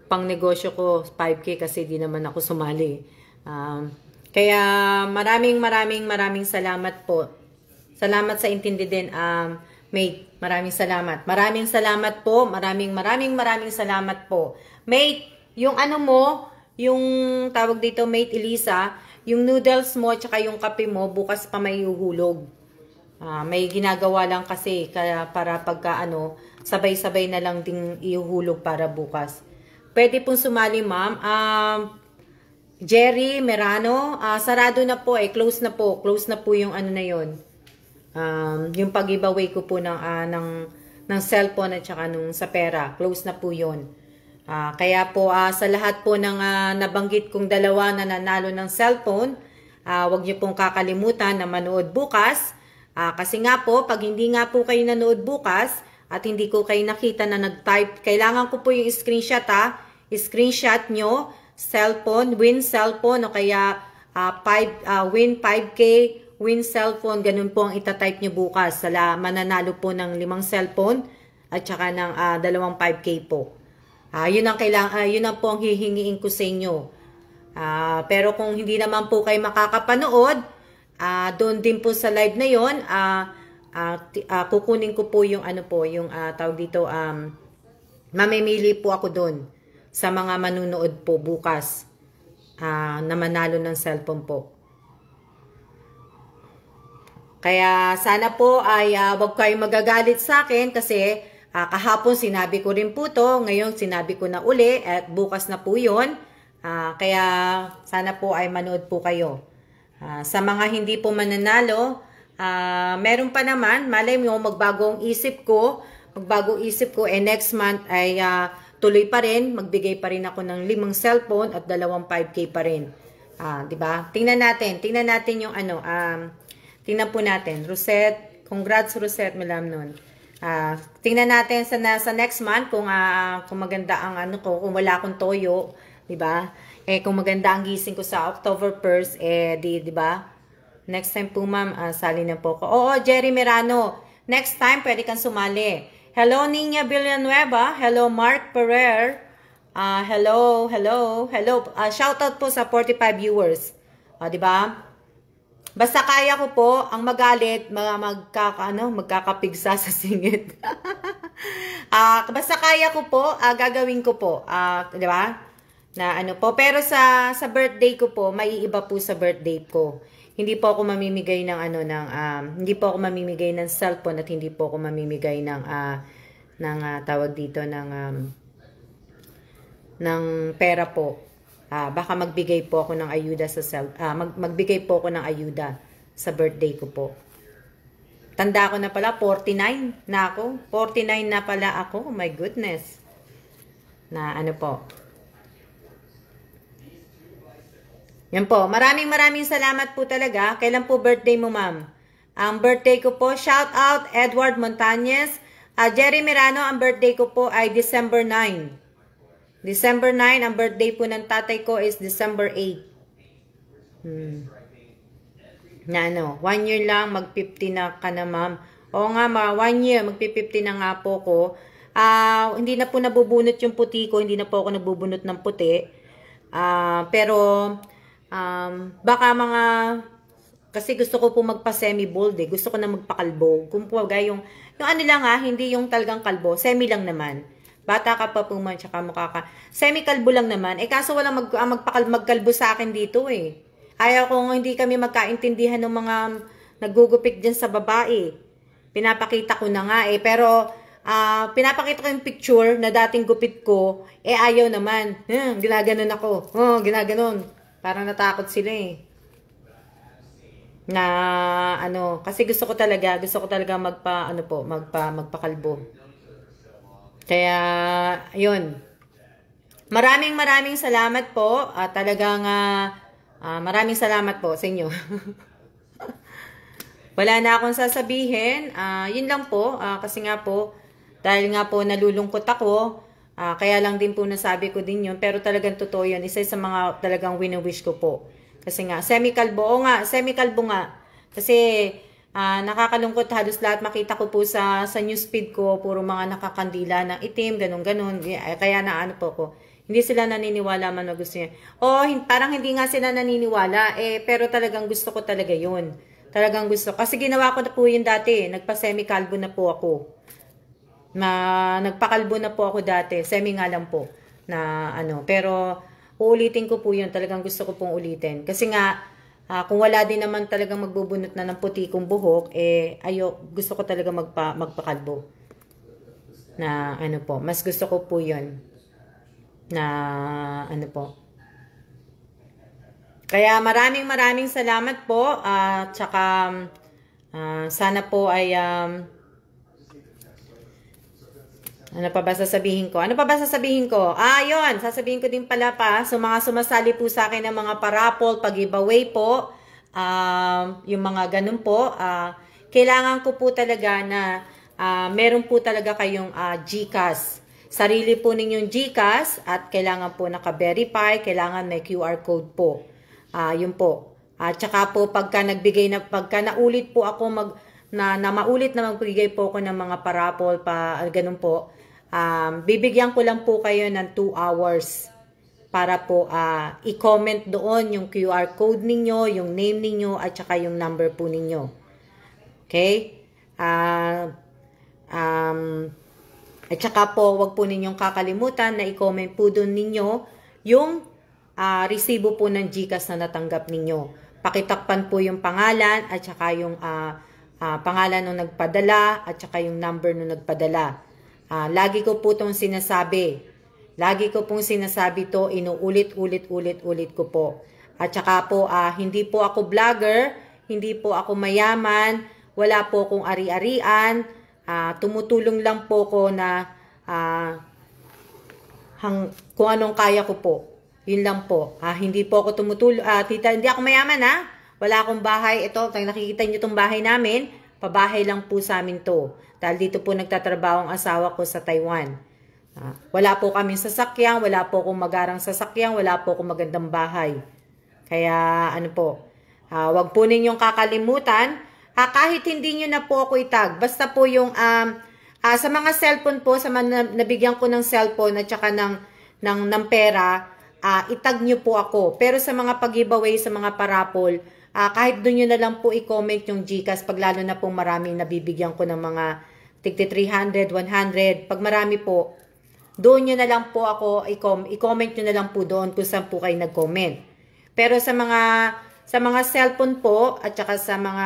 Pang negosyo ko 5K kasi di naman ako sumali. Kaya maraming salamat po. Salamat sa intindi din, mate. Maraming salamat. Maraming salamat po. Maraming salamat po. Mate, yung yung tawag dito, Mate Elisa, yung noodles mo tsaka yung kape mo, bukas pa may uhulog. May ginagawa lang kasi kaya para pagka sabay-sabay na lang ding ihuhulog para bukas. Pwede pong sumali, ma'am. Jerry Merano, sarado na po close na po. Close na po yung na yon. Yung pag-giveaway ko po ng cellphone at saka nung sa pera. Close na po yun. Kaya po sa lahat po ng nabanggit kong dalawa na nanalo ng cellphone, wag niyo pong kakalimutan na manood bukas. Kasi nga po, pag hindi nga po kayo nanood bukas at hindi ko kayo nakita na nag-type, kailangan ko po yung screenshot screenshot nyo, cellphone, win cellphone o kaya win 5K, win cellphone, ganun po ang itatype nyo bukas. Mananalo po ng 5 cellphone at saka ng 2 5K po. Yun ang po ang hihingiin ko sa inyo. Pero kung hindi naman po kayo makakapanood, doon din po sa live na yon, kukunin ko po yung yung tawag dito, mamimili po ako doon sa mga manunood po bukas na manalo ng cellphone po. Kaya sana po ay wag kayong magagalit sa akin kasi kahapon sinabi ko rin po to, ngayon sinabi ko na uli at bukas na po yun. Kaya sana po ay manood po kayo. Sa mga hindi po mananalo, meron pa naman, malay mo magbago isip ko, next month ay tuloy pa rin, magbigay pa rin ako ng 5 cellphone at 2 5K pa rin. 'Di ba? Tingnan natin yung tingnan po natin. Rosette, congrats Rosette, malam nun. Tingnan natin sa next month kung maganda ang kung wala akong toyo, 'di ba? Kung maganda ang gising ko sa October 1st, di ba? Next time po, ma'am, sali na po ko. Oo, Jerry Merano. Next time, pwede kang sumali. Hello, Nina Villanueva. Hello, Mark Pereira. Hello. Shoutout po sa 45 viewers. Di ba? Basta kaya ko po, ang magalit, magkakapigsa sa singit. Basta kaya ko po, gagawin ko po. Di ba? Na po, pero sa birthday ko po, may iba po sa birthday ko. Hindi po ako mamimigay ng hindi po ako mamimigay ng cellphone at hindi po ako mamimigay ng tawag dito ng pera po. Baka magbigay po ako ng ayuda magbigay po ako ng ayuda sa birthday ko po. Tanda ko na pala, 49 na ako. 49 na pala ako. Oh my goodness. Na po. Yan po. Maraming salamat po talaga. Kailan po birthday mo, ma'am? Ang birthday ko po, shout out Edward Montañez. Jerry Merano, ang birthday ko po ay December 9. December 9, ang birthday po ng tatay ko is December 8. Na 1 year lang, mag-50 na ka na, ma'am. Oo nga, 1 year, mag-50 na nga po ko. Hindi na po nabubunot yung puti ko, hindi na po ako nabubunot ng puti. Pero baka kasi gusto ko po magpa-semi-bald gusto ko na magpa-kalbo. Kung po yung lang hindi yung talagang kalbo, semi lang naman. Bata ka pa po man, tsaka mukha ka. Semi-kalbo lang naman. Kaso walang magkalbo sa akin dito Ayaw kong hindi kami magkaintindihan ng mga naggugupit dyan sa babae. Pinapakita ko na nga pero pinapakita ko yung picture na dating gupit ko, ayaw naman. Ginaganon ako. Ginaganon. Parang natakot sila na kasi gusto ko talaga magpakalbo. Kaya yun. Maraming salamat po. Talagang maraming salamat po sa inyo. Wala na akong sasabihin. Yun lang po. Kasi nga po, dahil nga po nalulungkot ako, kaya lang din po nasabi ko din yun. Pero talagang totoo yun. Isa sa mga talagang wini-wish ko po. Kasi nga, semi-kalbo. Semi-kalbo nga. Kasi nakakalungkot, halos lahat makita ko po sa newsfeed ko. Puro mga nakakandila ng itim, ganun. Kaya na po ko. Hindi sila naniniwala man na gusto niya. Parang hindi nga sila naniniwala. Pero talagang gusto ko talaga yun. Talagang gusto. Kasi ginawa ko na po yun dati. Nagpa-semi-kalbo na po ako. Nagpakalbo na po ako dati. Semi nga lang po. Pero uulitin ko po yun. Talagang gusto ko pong ulitin. Kasi nga, kung wala din naman talagang magbubunot na ng puti kong buhok, gusto ko talaga magpakalbo. Na ano po, mas gusto ko po yun. Na ano po. Kaya maraming salamat po. Tsaka sana po ay ano pa ba sasabihin ko? Yun. Sasabihin ko din pala pa. So, mga sumasali po sa akin ng mga parapol, pag-giveaway po, yung mga ganun po, kailangan ko po talaga na meron po talaga kayong GCash. Sarili po ninyong GCash at kailangan po naka-verify, kailangan may QR code po. Yun po. Tsaka po, pagka naulit po ako maulit na magbigay po ako ng mga parapol, ganun po, bibigyan ko lang po kayo ng 2 hours para po i-comment doon yung QR code ninyo, yung name ninyo, at saka yung number po ninyo. Okay? At saka po, wag po ninyong kakalimutan na i-comment po doon ninyo yung resibo po ng GCash na natanggap ninyo. Pakitakpan po yung pangalan at saka yung pangalan nung nagpadala at saka yung number nung nagpadala. Lagi ko po itong sinasabi. Lagi ko pong sinasabi to, inuulit ko po. At saka po, hindi po ako vlogger, hindi po ako mayaman, wala po akong ari-arian, tumutulong lang po ko na kung anong kaya ko po. Yun lang po. Hindi po ako tumutulong. Tita, hindi ako mayaman Wala akong bahay. Ito, nakikita nyo itong bahay namin. Pabahay lang po sa amin to. Dahil dito po nagtatrabaho ang asawa ko sa Taiwan. Wala po kaming sasakyan, wala po akong magarang sasakyan, wala po akong magandang bahay. Kaya ano po, wag po ninyong kakalimutan. Kahit hindi nyo na po ako itag, basta po yung sa mga cellphone po, sa mga nabigyan ko ng cellphone at saka ng pera, itag nyo po ako. Pero sa mga pag-giveaway, sa mga parapol, kahit doon nyo na lang po i-comment yung GCash pag lalo na pong maraming nabibigyan ko ng mga tigti 300, 100. Pag marami po, doon nyo na lang po ako, i-comment nyo na lang po doon kung saan po kayo nag-comment. Pero sa mga cellphone po, at saka sa mga,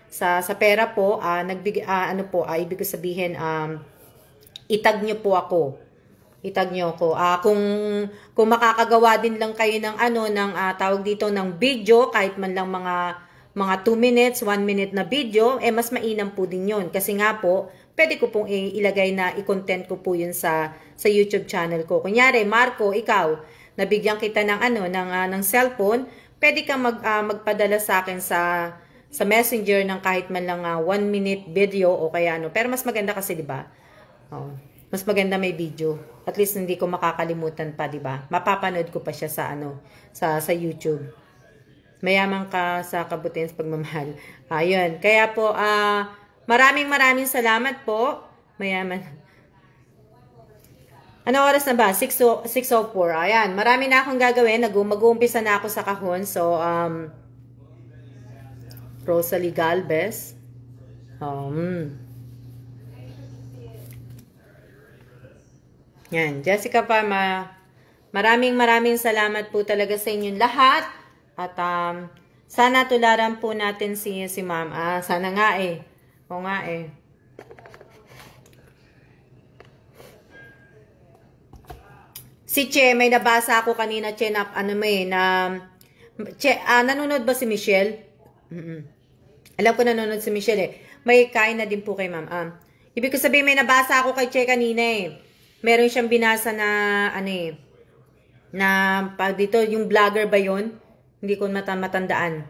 sa pera po, ibig ko sabihin, itag nyo po ako. Itag nyo ako. Kung makakagawa din lang kayo ng tawag dito ng video, kahit man lang mga 2 minutes, 1 minute na video, mas mainam po din yun. Kasi nga po, pwede ko pong ilagay na i-content ko po yun sa YouTube channel ko. Kunyari, Marco, ikaw, nabigyan kita ng cellphone, pwede kang magpadala sa akin sa Messenger ng kahit man lang 1 minute video o kaya Pero mas maganda kasi, di ba? Mas maganda may video. At least hindi ko makakalimutan pa, di ba? Mapapanood ko pa siya sa YouTube. Mayaman ka sa kabutihan sa pagmamahal. Ayun. Kaya po, maraming salamat po. Mayaman. Ano oras na ba? 6:04. Ayan. Marami na akong gagawin. Mag-uumpisa na ako sa kahon. So, Rosalie Galvez. Yan. Jessica Parma. Maraming salamat po talaga sa inyong lahat. At sana tularan po natin si ma'am. Sana nga Oo nga Si Che, may nabasa ako kanina, Che, Che, nanonood ba si Michelle? Alam ko nanonood si Michelle May kain na din po kay ma'am. Ibig ko sabihin, may nabasa ako kay Che kanina Meron siyang binasa na, na pag dito, yung vlogger ba yun? Hindi ko matandaan.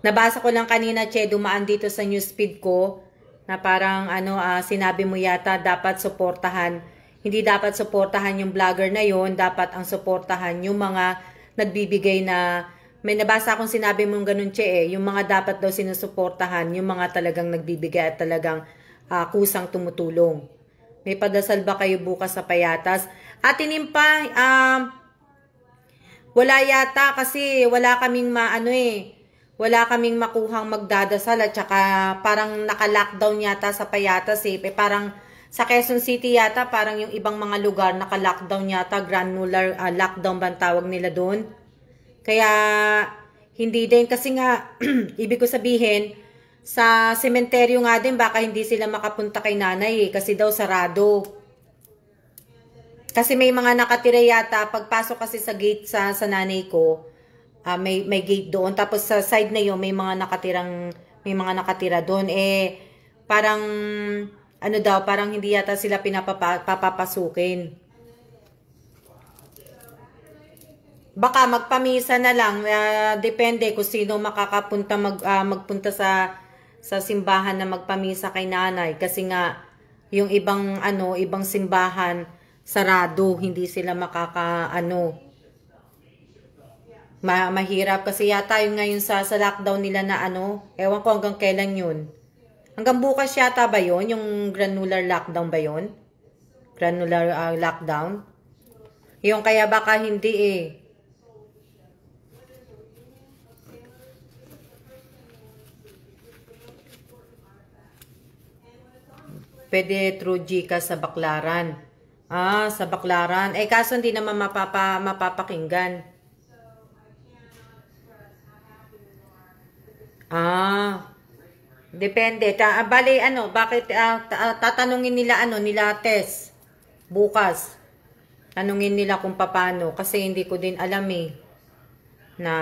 Nabasa ko lang kanina, Che, dumaan dito sa newsfeed ko na parang sinabi mo yata dapat suportahan. Hindi dapat suportahan yung vlogger na yon, dapat ang suportahan yung mga nagbibigay na may nabasa akong sinabi mong ganun, Che, yung mga dapat daw sinusuportahan, yung mga talagang nagbibigay at talagang kusang tumutulong. May padasal ba kayo bukas sa payatas? At tinimpa, wala yata kasi wala kaming wala kaming makuhang magdadasal at saka parang naka-lockdown yata sa payatas Parang Sa Quezon City yata, parang yung ibang mga lugar naka-lockdown yata, granular lockdown ba ang tawag nila doon. Kaya hindi din kasi nga ibig ko sabihin sa sementeryo nga din baka hindi sila makapunta kay nanay kasi daw sarado. Kasi may mga nakatira yata pagpasok kasi sa gate sa nanay ko, may gate doon tapos sa side na yun may mga nakatira doon parang ano daw, parang hindi yata sila papapasukin. Baka magpamisa na lang, depende kung sino makakapunta magpunta sa simbahan na magpamisa kay nanay kasi nga yung ibang simbahan sarado, hindi sila mahirap kasi yata yung ngayon sa lockdown nila na ewan ko hanggang kailan yun. Hanggang bukas yata ba yun? Yung granular lockdown ba yun? Granular lockdown? Yung kaya baka hindi Pwede through Gcash sa Baclaran. Sa Baclaran. Kaso hindi naman mapapakinggan. Depende. Bali, bakit tatanungin nila, nila Tess bukas. Tanungin nila kung paano. Kasi hindi ko din alam na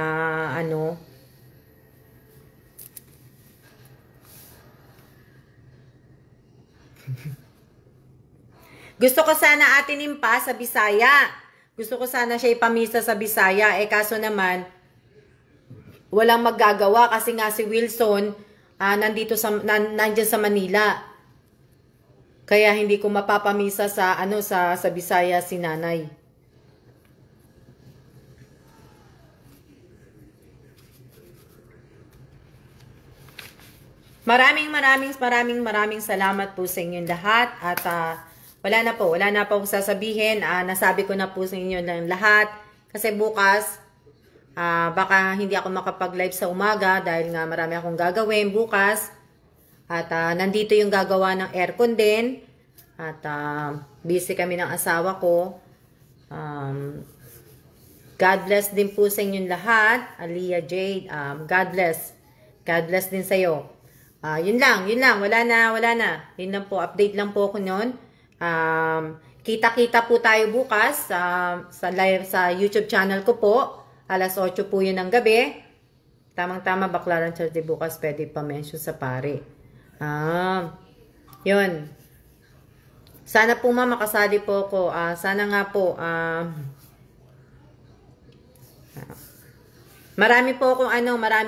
Gusto ko sana atinin pa sa Bisaya. Gusto ko sana siya ipamisa sa Bisaya. Kaso naman, walang magagawa kasi nga si Wilson nandiyan sa Manila. Kaya hindi ko mapapamisa sa Bisaya si nanay. Maraming salamat po sa inyong lahat at wala na po akong sasabihin. Nasabi ko na po sa inyo ng lahat kasi bukas baka hindi ako makapag-live sa umaga dahil nga marami akong gagawin bukas. At nandito yung gagawa ng aircon din. At busy kami ng asawa ko. God bless din po sa inyong lahat. Aliyah Jade, God bless. God bless din sa'yo. Yun lang. Wala na. Yun lang po. Update lang po ako noon. Kita-kita po tayo bukas sa live sa YouTube channel ko po. Alas 8 po yun ng gabi. Tamang-tama, Baclaran Church de bukas pwede pa-mention sa pare. Yun. Sana po makasali po ako. Sana nga po. Marami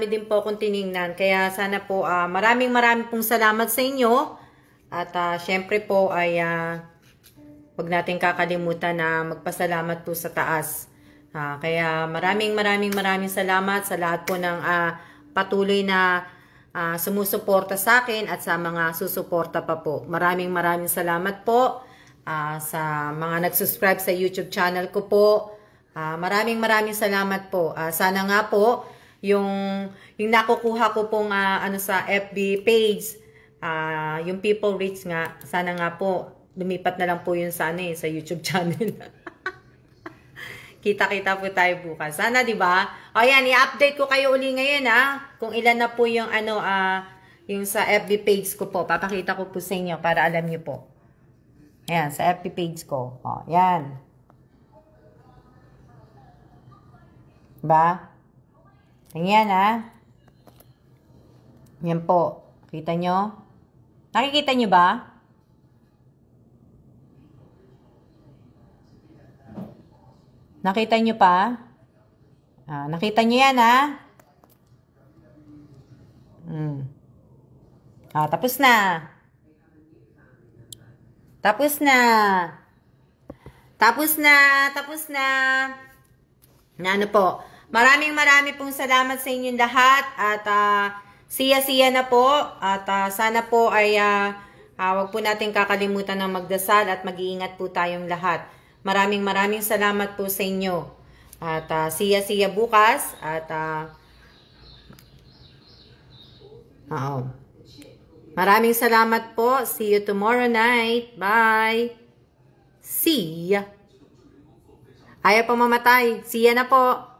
din po akong tiningnan. Kaya sana po, maraming pong salamat sa inyo. At syempre po ay wag natin kakalimutan na magpasalamat po sa taas. Kaya maraming salamat sa lahat po ng patuloy na sumusuporta sa akin at sa mga susuporta pa po. Maraming salamat po sa mga nag-subscribe sa YouTube channel ko po. Maraming salamat po. Sana nga po yung nakukuha ko pong sa FB page, yung people reach nga, sana nga po lumipat na lang po yun sa YouTube channel. Kita-kita po tayo bukas. Sana, di ba? O yan, i-update ko kayo uli ngayon kung ilan na po yung yung sa FB page ko po. Papakita ko po sa inyo para alam niyo po. Ayan, sa FB page ko. O, yan. Ba? Ayan Yan po. Kita nyo? Nakikita nyo ba? Nakita nyo pa? Nakita nyo yan, tapos na. Tapos na. Ano po? Marami pong salamat sa inyong lahat. At siya na po. At sana po ay wag po natin kakalimutan ng magdasal at mag-iingat po tayong lahat. Maraming salamat po sa inyo. At siya bukas. At Maraming salamat po. See you tomorrow night. Bye. See ya. Ayaw pa mamatay. See ya na po.